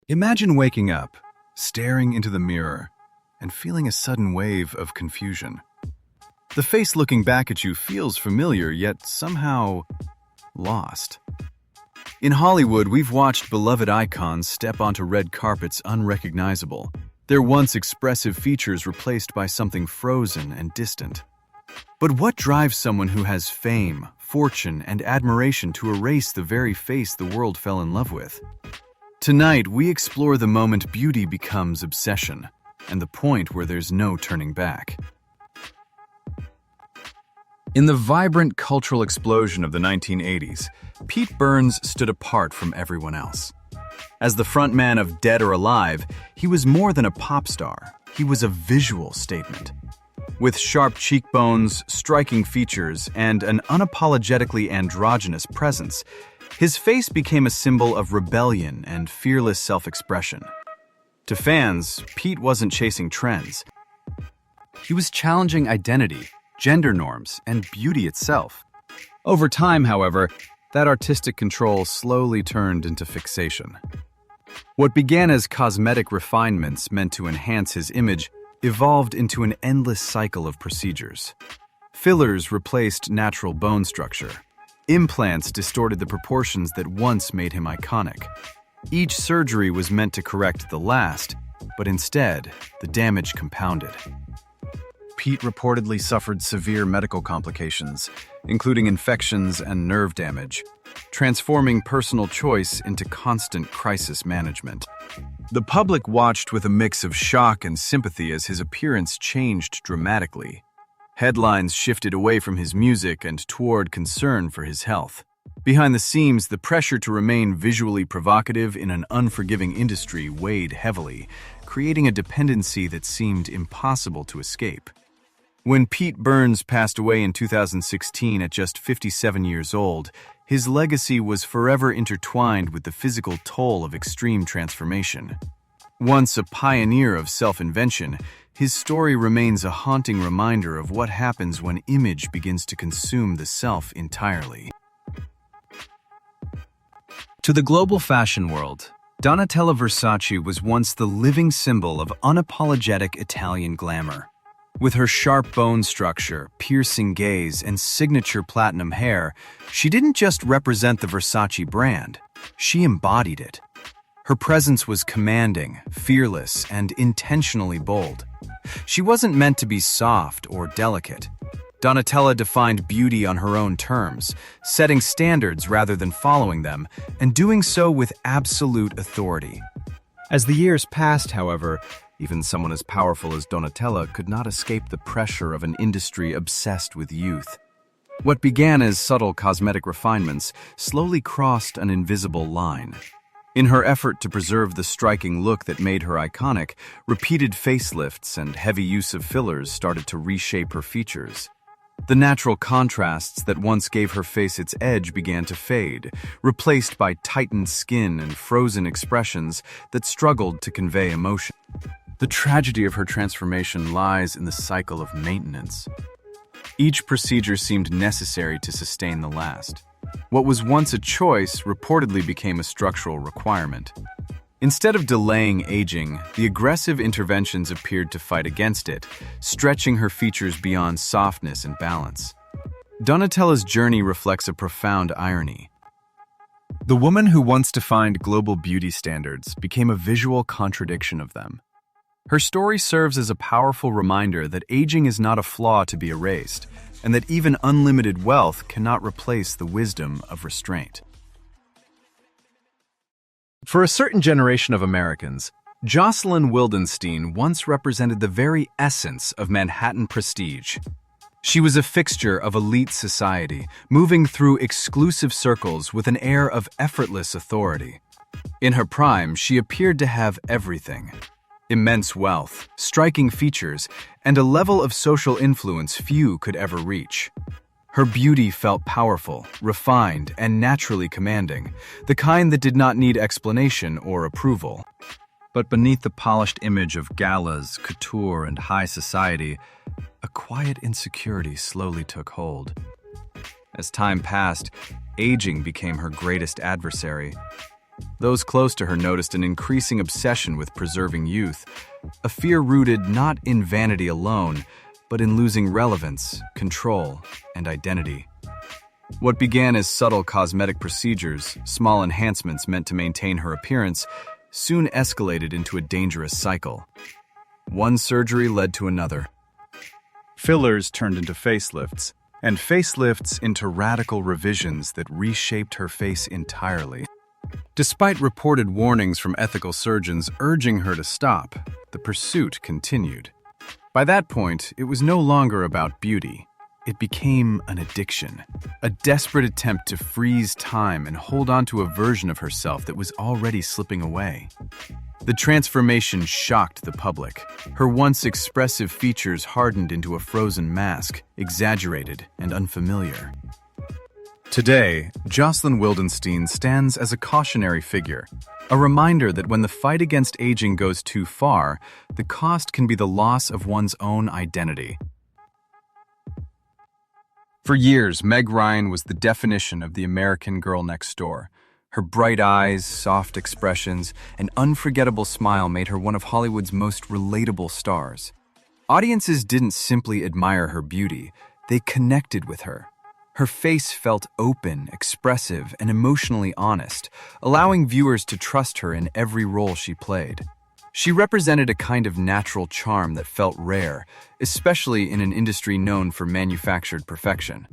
Imagine waking up, staring into the mirror, and feeling a sudden wave of confusion. The face looking back at you feels familiar, yet somehow lost. In Hollywood, we've watched beloved icons step onto red carpets unrecognizable, their once expressive features replaced by something frozen and distant. But what drives someone who has fame, fortune, and admiration to erase the very face the world fell in love with? Tonight, we explore the moment beauty becomes obsession, and the point where there's no turning back. In the vibrant cultural explosion of the 1980s, Pete Burns stood apart from everyone else. As the frontman of Dead or Alive, he was more than a pop star. He was a visual statement. With sharp cheekbones, striking features, and an unapologetically androgynous presence, his face became a symbol of rebellion and fearless self-expression. To fans, Pete wasn't chasing trends. He was challenging identity, gender norms, and beauty itself. Over time, however, that artistic control slowly turned into fixation. What began as cosmetic refinements meant to enhance his image evolved into an endless cycle of procedures. Fillers replaced natural bone structure. Implants distorted the proportions that once made him iconic. Each surgery was meant to correct the last, but instead, the damage compounded. Pete reportedly suffered severe medical complications, including infections and nerve damage, transforming personal choice into constant crisis management. The public watched with a mix of shock and sympathy as his appearance changed dramatically. Headlines shifted away from his music and toward concern for his health. Behind the scenes, the pressure to remain visually provocative in an unforgiving industry weighed heavily, creating a dependency that seemed impossible to escape. When Pete Burns passed away in 2016 at just 57 years old, his legacy was forever intertwined with the physical toll of extreme transformation. Once a pioneer of self-invention, his story remains a haunting reminder of what happens when image begins to consume the self entirely. To the global fashion world, Donatella Versace was once the living symbol of unapologetic Italian glamour. With her sharp bone structure, piercing gaze, and signature platinum hair, she didn't just represent the Versace brand, she embodied it. Her presence was commanding, fearless, and intentionally bold. She wasn't meant to be soft or delicate. Donatella defined beauty on her own terms, setting standards rather than following them, and doing so with absolute authority. As the years passed, however, even someone as powerful as Donatella could not escape the pressure of an industry obsessed with youth. What began as subtle cosmetic refinements slowly crossed an invisible line. In her effort to preserve the striking look that made her iconic, repeated facelifts and heavy use of fillers started to reshape her features. The natural contrasts that once gave her face its edge began to fade, replaced by tightened skin and frozen expressions that struggled to convey emotion. The tragedy of her transformation lies in the cycle of maintenance. Each procedure seemed necessary to sustain the last. What was once a choice reportedly became a structural requirement. Instead of delaying aging, the aggressive interventions appeared to fight against it, stretching her features beyond softness and balance. Donatella's journey reflects a profound irony. The woman who once defined global beauty standards became a visual contradiction of them. Her story serves as a powerful reminder that aging is not a flaw to be erased, and that even unlimited wealth cannot replace the wisdom of restraint. For a certain generation of Americans, Jocelyn Wildenstein once represented the very essence of Manhattan prestige. She was a fixture of elite society, moving through exclusive circles with an air of effortless authority. In her prime, she appeared to have everything: immense wealth, striking features, and a level of social influence few could ever reach. Her beauty felt powerful, refined, and naturally commanding, the kind that did not need explanation or approval. But beneath the polished image of galas, couture, and high society, a quiet insecurity slowly took hold. As time passed, aging became her greatest adversary. Those close to her noticed an increasing obsession with preserving youth, a fear rooted not in vanity alone, but in losing relevance, control, and identity. What began as subtle cosmetic procedures, small enhancements meant to maintain her appearance, soon escalated into a dangerous cycle. One surgery led to another. Fillers turned into facelifts, and facelifts into radical revisions that reshaped her face entirely. Despite reported warnings from ethical surgeons urging her to stop, the pursuit continued. By that point, it was no longer about beauty. It became an addiction, a desperate attempt to freeze time and hold on to a version of herself that was already slipping away. The transformation shocked the public. Her once expressive features hardened into a frozen mask, exaggerated and unfamiliar. Today, Jocelyn Wildenstein stands as a cautionary figure, a reminder that when the fight against aging goes too far, the cost can be the loss of one's own identity. For years, Meg Ryan was the definition of the American girl next door. Her bright eyes, soft expressions, and unforgettable smile made her one of Hollywood's most relatable stars. Audiences didn't simply admire her beauty, they connected with her. Her face felt open, expressive, and emotionally honest, allowing viewers to trust her in every role she played. She represented a kind of natural charm that felt rare, especially in an industry known for manufactured perfection.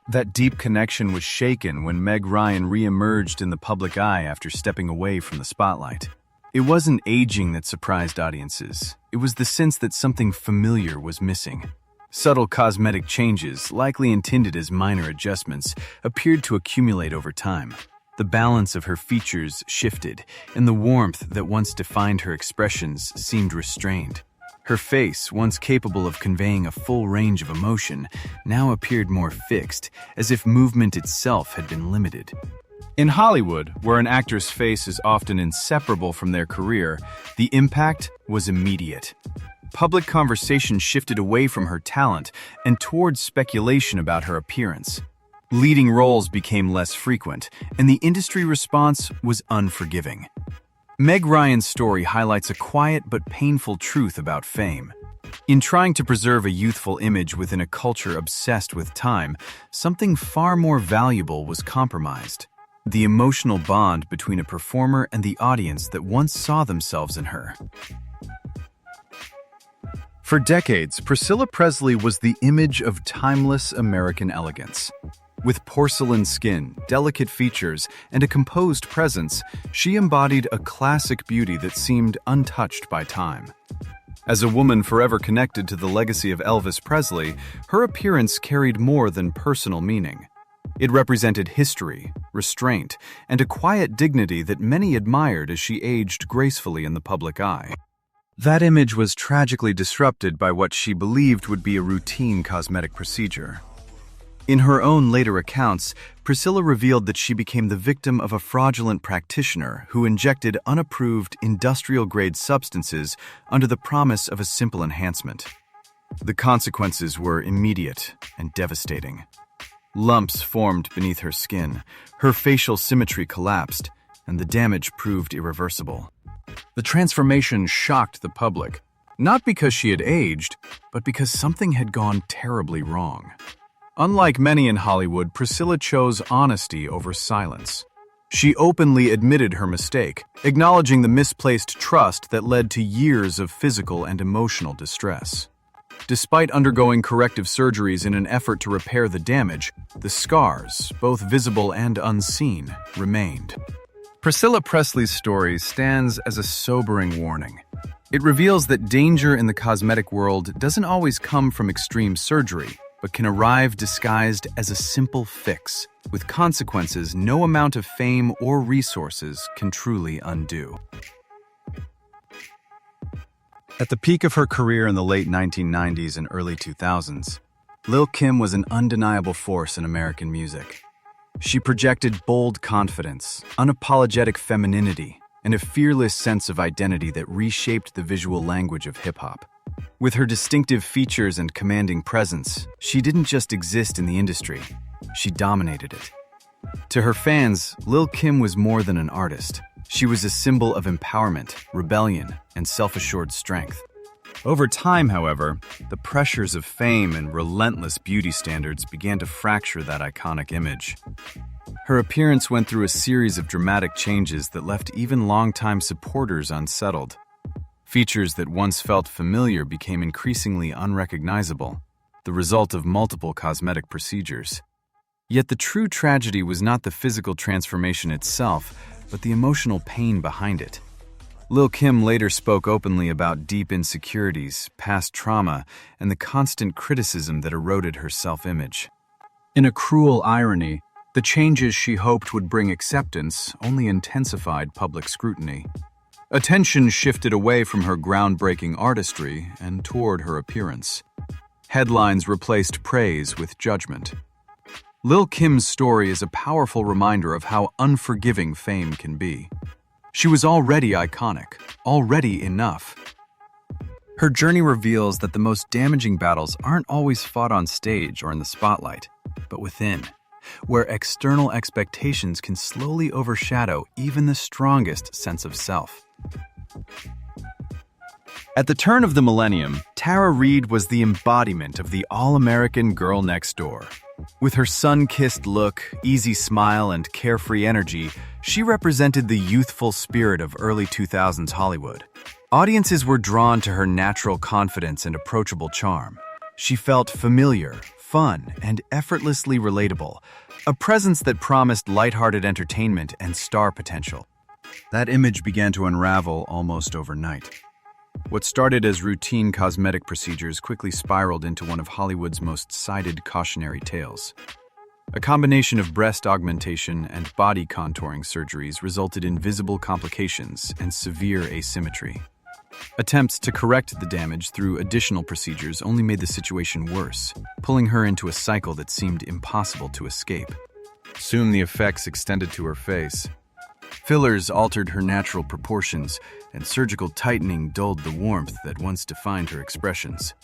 That deep connection was shaken when Meg Ryan re-emerged in the public eye after stepping away from the spotlight. It wasn't aging that surprised audiences. It was the sense that something familiar was missing. Subtle cosmetic changes, likely intended as minor adjustments, appeared to accumulate over time. The balance of her features shifted, and the warmth that once defined her expressions seemed restrained. Her face, once capable of conveying a full range of emotion, now appeared more fixed, as if movement itself had been limited. In Hollywood, where an actor's face is often inseparable from their career, the impact was immediate. Public conversation shifted away from her talent and towards speculation about her appearance. Leading roles became less frequent, and the industry response was unforgiving. Meg Ryan's story highlights a quiet but painful truth about fame. In trying to preserve a youthful image within a culture obsessed with time, something far more valuable was compromised: the emotional bond between a performer and the audience that once saw themselves in her. For decades, Priscilla Presley was the image of timeless American elegance. With porcelain skin, delicate features, and a composed presence, she embodied a classic beauty that seemed untouched by time. As a woman forever connected to the legacy of Elvis Presley, her appearance carried more than personal meaning. It represented history, restraint, and a quiet dignity that many admired as she aged gracefully in the public eye. That image was tragically disrupted by what she believed would be a routine cosmetic procedure. In her own later accounts, Priscilla revealed that she became the victim of a fraudulent practitioner who injected unapproved industrial-grade substances under the promise of a simple enhancement. The consequences were immediate and devastating. Lumps formed beneath her skin, her facial symmetry collapsed, and the damage proved irreversible. The transformation shocked the public, not because she had aged, but because something had gone terribly wrong. Unlike many in Hollywood, Priscilla chose honesty over silence. She openly admitted her mistake, acknowledging the misplaced trust that led to years of physical and emotional distress. Despite undergoing corrective surgeries in an effort to repair the damage, the scars, both visible and unseen, remained. Priscilla Presley's story stands as a sobering warning. It reveals that danger in the cosmetic world doesn't always come from extreme surgery, but can arrive disguised as a simple fix, with consequences no amount of fame or resources can truly undo. At the peak of her career in the late 1990s and early 2000s, Lil Kim was an undeniable force in American music. She projected bold confidence, unapologetic femininity, and a fearless sense of identity that reshaped the visual language of hip-hop. With her distinctive features and commanding presence, she didn't just exist in the industry, she dominated it. To her fans, Lil Kim was more than an artist. She was a symbol of empowerment, rebellion, and self-assured strength. Over time, however, the pressures of fame and relentless beauty standards began to fracture that iconic image. Her appearance went through a series of dramatic changes that left even longtime supporters unsettled. Features that once felt familiar became increasingly unrecognizable, the result of multiple cosmetic procedures. Yet the true tragedy was not the physical transformation itself, but the emotional pain behind it. Lil Kim later spoke openly about deep insecurities, past trauma, and the constant criticism that eroded her self-image. In a cruel irony, the changes she hoped would bring acceptance only intensified public scrutiny. Attention shifted away from her groundbreaking artistry and toward her appearance. Headlines replaced praise with judgment. Lil Kim's story is a powerful reminder of how unforgiving fame can be. She was already iconic, already enough. Her journey reveals that the most damaging battles aren't always fought on stage or in the spotlight, but within, where external expectations can slowly overshadow even the strongest sense of self. At the turn of the millennium, Tara Reid was the embodiment of the all-American girl next door. With her sun-kissed look, easy smile, and carefree energy, she represented the youthful spirit of early 2000s Hollywood. Audiences were drawn to her natural confidence and approachable charm. She felt familiar, fun, and effortlessly relatable, a presence that promised lighthearted entertainment and star potential. That image began to unravel almost overnight. What started as routine cosmetic procedures quickly spiraled into one of Hollywood's most cited cautionary tales. A combination of breast augmentation and body contouring surgeries resulted in visible complications and severe asymmetry. Attempts to correct the damage through additional procedures only made the situation worse, pulling her into a cycle that seemed impossible to escape. Soon the effects extended to her face. Fillers altered her natural proportions, and surgical tightening dulled the warmth that once defined her expressions.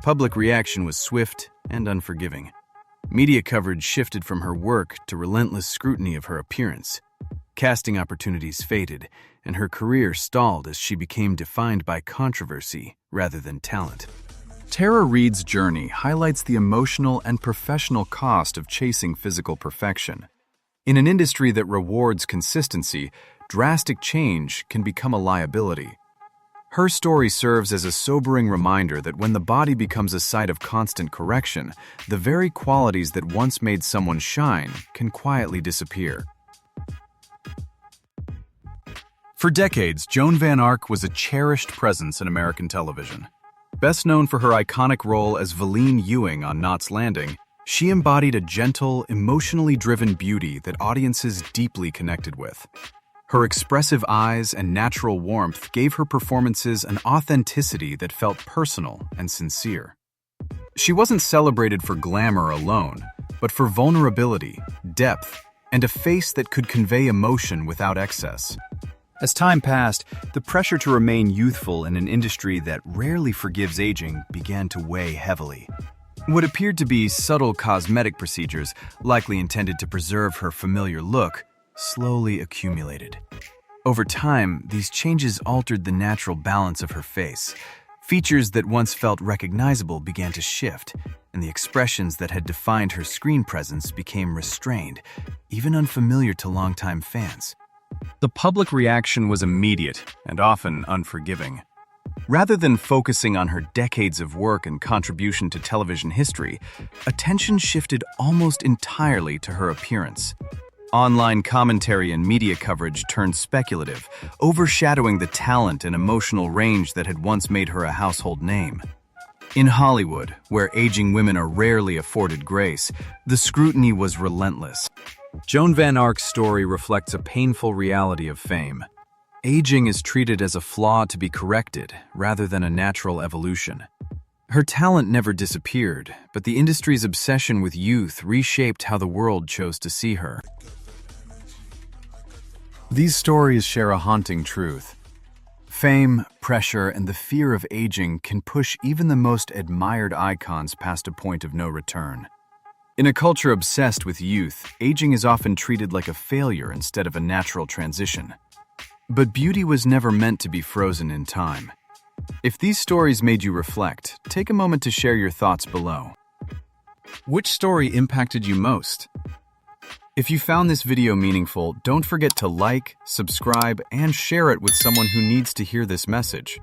Public reaction was swift and unforgiving. Media coverage shifted from her work to relentless scrutiny of her appearance. Casting opportunities faded, and her career stalled as she became defined by controversy rather than talent. Tara Reid's journey highlights the emotional and professional cost of chasing physical perfection. In an industry that rewards consistency, drastic change can become a liability. Her story serves as a sobering reminder that when the body becomes a site of constant correction, the very qualities that once made someone shine can quietly disappear. For decades, Joan Van Ark was a cherished presence in American television. Best known for her iconic role as Valene Ewing on Knots Landing, she embodied a gentle, emotionally driven beauty that audiences deeply connected with. Her expressive eyes and natural warmth gave her performances an authenticity that felt personal and sincere. She wasn't celebrated for glamour alone, but for vulnerability, depth, and a face that could convey emotion without excess. As time passed, the pressure to remain youthful in an industry that rarely forgives aging began to weigh heavily. What appeared to be subtle cosmetic procedures, likely intended to preserve her familiar look, slowly accumulated. Over time, these changes altered the natural balance of her face. Features that once felt recognizable began to shift, and the expressions that had defined her screen presence became restrained, even unfamiliar to longtime fans. The public reaction was immediate and often unforgiving. Rather than focusing on her decades of work and contribution to television history, attention shifted almost entirely to her appearance. Online commentary and media coverage turned speculative, overshadowing the talent and emotional range that had once made her a household name. In Hollywood, where aging women are rarely afforded grace, the scrutiny was relentless. Joan Van Ark's story reflects a painful reality of fame. Aging is treated as a flaw to be corrected, rather than a natural evolution. Her talent never disappeared, but the industry's obsession with youth reshaped how the world chose to see her. These stories share a haunting truth. Fame, pressure, and the fear of aging can push even the most admired icons past a point of no return. In a culture obsessed with youth, aging is often treated like a failure instead of a natural transition. But beauty was never meant to be frozen in time. If these stories made you reflect, take a moment to share your thoughts below. Which story impacted you most? If you found this video meaningful, don't forget to like, subscribe, and share it with someone who needs to hear this message.